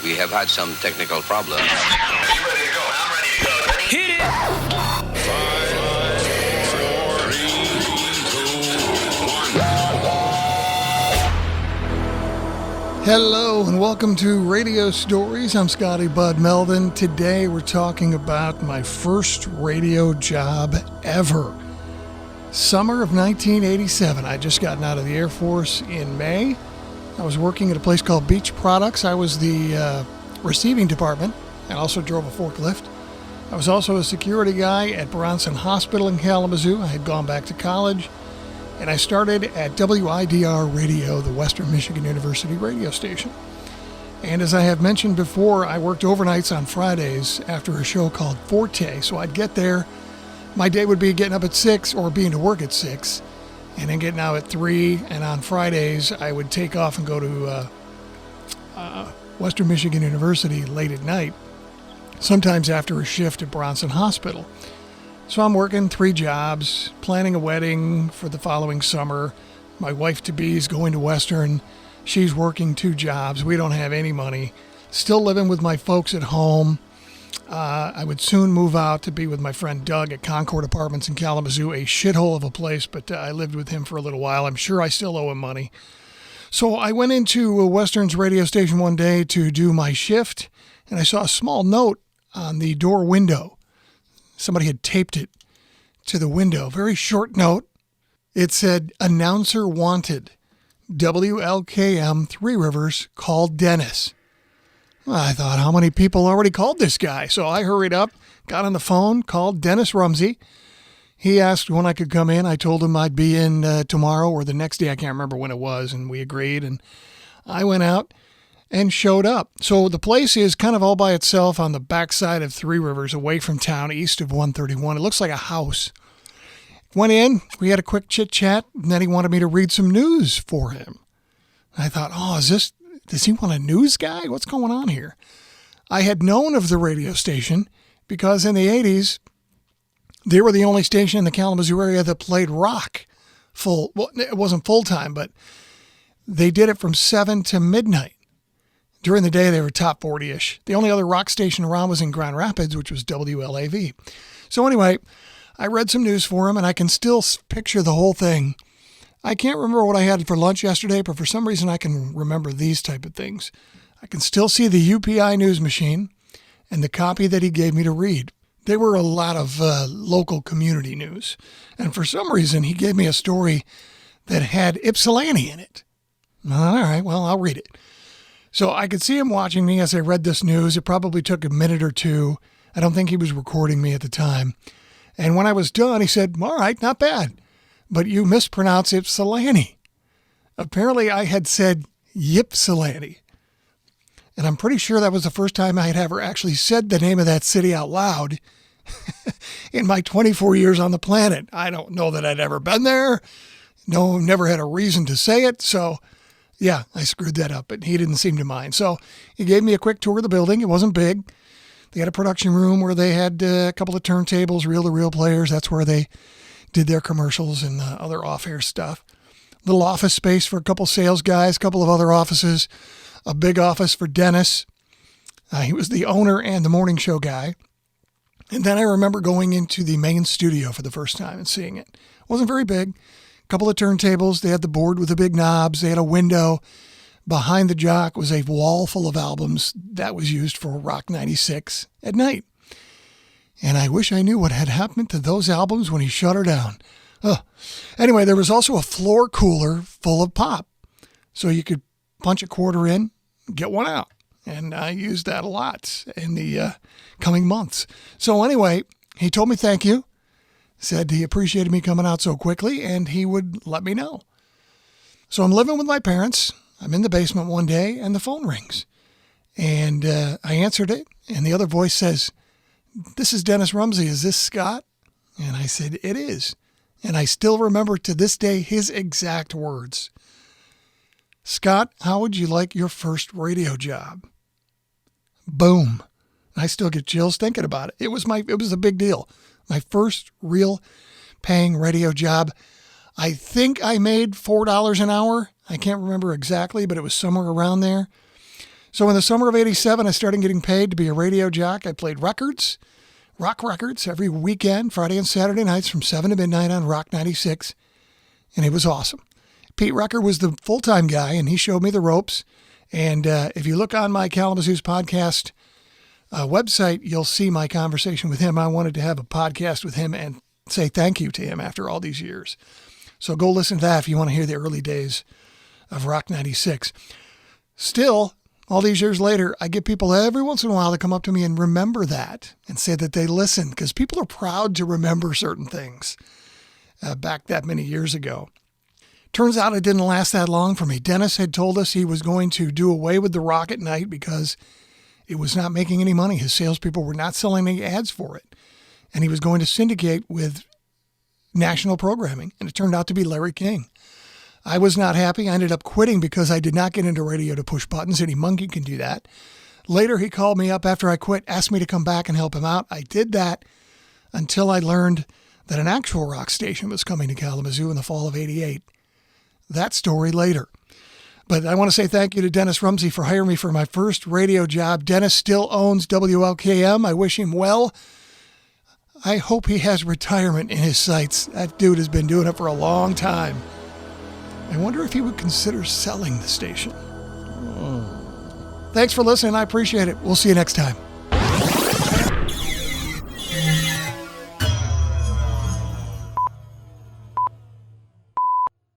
We have had some technical problems. Hit it! 5, 4, 3, 2, 1. Hello and welcome to Radio Stories. I'm Scotty Bud Melvin. Today we're talking about my first radio job ever. Summer of 1987. I just gotten out of the Air Force in May. I was working at a place called Beach Products. I was the receiving department and also drove a forklift. I was also a security guy at Bronson Hospital in Kalamazoo. I had gone back to college, and I started at WIDR Radio, the Western Michigan University radio station. And as I have mentioned before, I worked overnights on Fridays after a show called Forte. So I'd get there. My day would be getting up at 6 or being to work at 6, and then getting out at 3. And on Fridays, I would take off and go to Western Michigan University late at night, sometimes after a shift at Bronson Hospital. So I'm working 3 jobs, planning a wedding for the following summer. My wife-to-be is going to Western. She's working 2 jobs. We don't have any money. Still living with my folks at home. I would soon move out to be with my friend Doug at Concord Apartments in Kalamazoo, a shithole of a place, but I lived with him for a little while. I'm sure I still owe him money. So I went into Western's radio station one day to do my shift, and I saw a small note on the door window. Somebody had taped it to the window. Very short note. It said, "Announcer wanted. WLKM Three Rivers called Dennis." Well, I thought, how many people already called this guy? So I hurried up, got on the phone, called Dennis Rumsey. He asked when I could come in. I told him I'd be in tomorrow or the next day. I can't remember when it was, and we agreed. And I went out and showed up. So the place is kind of all by itself on the backside of Three Rivers, away from town, east of 131. It looks like a house. Went in, we had a quick chit-chat, and then he wanted me to read some news for him. I thought, does he want a news guy? What's going on here? I had known of the radio station because in the 80s, they were the only station in the Kalamazoo area that played rock full. Well, it wasn't full-time, but they did it from 7 to midnight. During the day, they were top 40-ish. The only other rock station around was in Grand Rapids, which was WLAV. So anyway, I read some news for him, and I can still picture the whole thing. I can't remember what I had for lunch yesterday, but for some reason I can remember these type of things. I can still see the UPI news machine and the copy that he gave me to read. They were a lot of local community news. And for some reason, he gave me a story that had Ypsilanti in it. All right, well, I'll read it. So I could see him watching me as I read this news. It probably took a minute or two. I don't think he was recording me at the time. And when I was done, he said, "All right, not bad. But you mispronounce Ypsilanti." Apparently I had said Ypsilanti. And I'm pretty sure that was the first time I had ever actually said the name of that city out loud in my 24 years on the planet. I don't know that I'd ever been there. No, never had a reason to say it. So yeah, I screwed that up, but he didn't seem to mind. So he gave me a quick tour of the building. It wasn't big. They had a production room where they had a couple of turntables, reel-to-reel players. That's where they did their commercials and other off-air stuff. Little office space for a couple sales guys, a couple of other offices, a big office for Dennis. He was the owner and the morning show guy. And then I remember going into the main studio for the first time and seeing it. It wasn't very big. A couple of turntables. They had the board with the big knobs. They had a window. Behind the jock was a wall full of albums that was used for Rock 96 at night. And I wish I knew what had happened to those albums when he shut her down. Anyway, there was also a floor cooler full of pop. So you could punch a quarter in, get one out. And I used that a lot in the coming months. So anyway, he told me thank you. Said he appreciated me coming out so quickly and he would let me know. So I'm living with my parents. I'm in the basement one day and the phone rings. And I answered it. And the other voice says, "This is Dennis Rumsey. Is this Scott?" And I said, "It is." And I still remember to this day his exact words. "Scott, how would you like your first radio job?" Boom. I still get chills thinking about it. It was a big deal. My first real paying radio job. I think I made $4 an hour. I can't remember exactly, but it was somewhere around there. So in the summer of 87, I started getting paid to be a radio jock. I played records, rock records, every weekend, Friday and Saturday nights from 7 to midnight on Rock 96. And it was awesome. Pete Rucker was the full-time guy, and he showed me the ropes. And if you look on my Kalamazoo's podcast website, you'll see my conversation with him. I wanted to have a podcast with him and say thank you to him after all these years. So go listen to that if you want to hear the early days of Rock 96. Still, all these years later, I get people every once in a while to come up to me and remember that and say that they listen, because people are proud to remember certain things back that many years ago. Turns out it didn't last that long for me. Dennis had told us he was going to do away with the Rock at Night because it was not making any money. His salespeople were not selling any ads for it. And he was going to syndicate with national programming. And it turned out to be Larry King. I was not happy. I ended up quitting because I did not get into radio to push buttons. Any monkey can do that. Later, he called me up after I quit, asked me to come back and help him out. I did that until I learned that an actual rock station was coming to Kalamazoo in the fall of 88. That story later. But I want to say thank you to Dennis Rumsey for hiring me for my first radio job. Dennis still owns WLKM. I wish him well. I hope he has retirement in his sights. That dude has been doing it for a long time. I wonder if he would consider selling the station. Thanks for listening. I appreciate it. We'll see you next time.